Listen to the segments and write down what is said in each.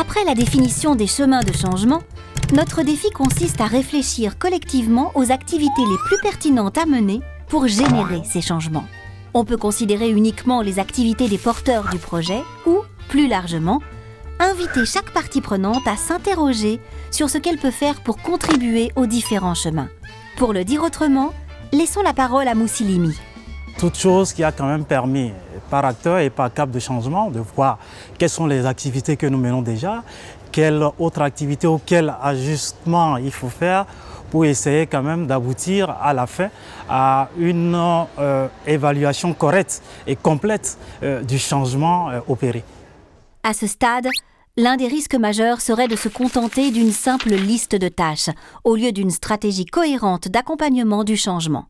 Après la définition des chemins de changement, notre défi consiste à réfléchir collectivement aux activités les plus pertinentes à mener pour générer ces changements. On peut considérer uniquement les activités des porteurs du projet ou, plus largement, inviter chaque partie prenante à s'interroger sur ce qu'elle peut faire pour contribuer aux différents chemins. Pour le dire autrement, laissons la parole à Moussilimi. Toute chose qui a quand même permis, par acteur et par cap de changement, de voir quelles sont les activités que nous menons déjà, quelle autre activité ou quel ajustement il faut faire pour essayer quand même d'aboutir à la fin à une évaluation correcte et complète du changement opéré. À ce stade, l'un des risques majeurs serait de se contenter d'une simple liste de tâches, au lieu d'une stratégie cohérente d'accompagnement du changement.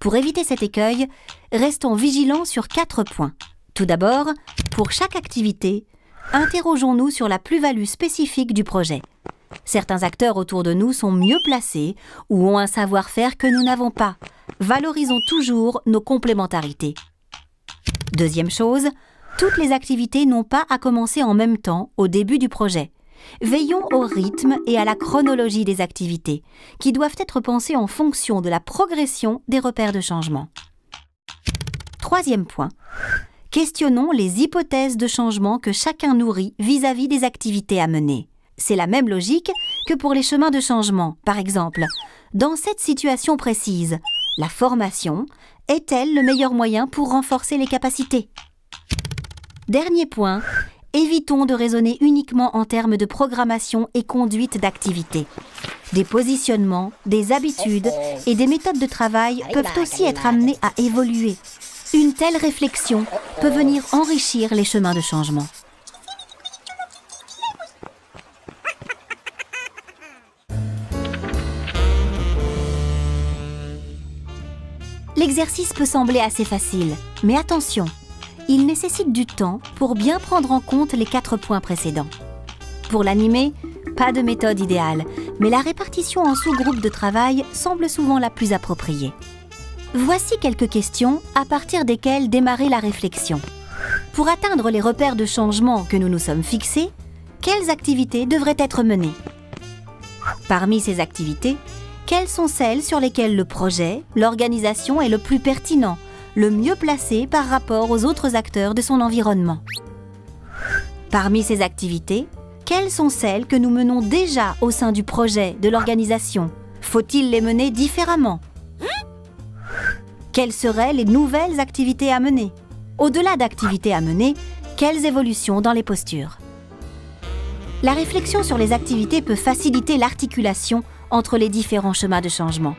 Pour éviter cet écueil, restons vigilants sur 4 points. Tout d'abord, pour chaque activité, interrogeons-nous sur la plus-value spécifique du projet. Certains acteurs autour de nous sont mieux placés ou ont un savoir-faire que nous n'avons pas. Valorisons toujours nos complémentarités. Deuxième chose, toutes les activités n'ont pas à commencer en même temps au début du projet. Veillons au rythme et à la chronologie des activités, qui doivent être pensées en fonction de la progression des repères de changement. Troisième point, questionnons les hypothèses de changement que chacun nourrit vis-à-vis des activités à mener. C'est la même logique que pour les chemins de changement. Par exemple, dans cette situation précise, la formation est-elle le meilleur moyen pour renforcer les capacités ? Dernier point, évitons de raisonner uniquement en termes de programmation et conduite d'activité. Des positionnements, des habitudes et des méthodes de travail peuvent aussi être amenés à évoluer. Une telle réflexion peut venir enrichir les chemins de changement. L'exercice peut sembler assez facile, mais attention, il nécessite du temps pour bien prendre en compte les 4 points précédents. Pour l'animer, pas de méthode idéale, mais la répartition en sous-groupes de travail semble souvent la plus appropriée. Voici quelques questions à partir desquelles démarrer la réflexion. Pour atteindre les repères de changement que nous nous sommes fixés, quelles activités devraient être menées ? Parmi ces activités, quelles sont celles sur lesquelles le projet, l'organisation est le plus pertinent, le mieux placé par rapport aux autres acteurs de son environnement? Parmi ces activités, quelles sont celles que nous menons déjà au sein du projet, de l'organisation? Faut-il les mener différemment? Quelles seraient les nouvelles activités à mener? Au-delà d'activités à mener, quelles évolutions dans les postures? La réflexion sur les activités peut faciliter l'articulation entre les différents chemins de changement.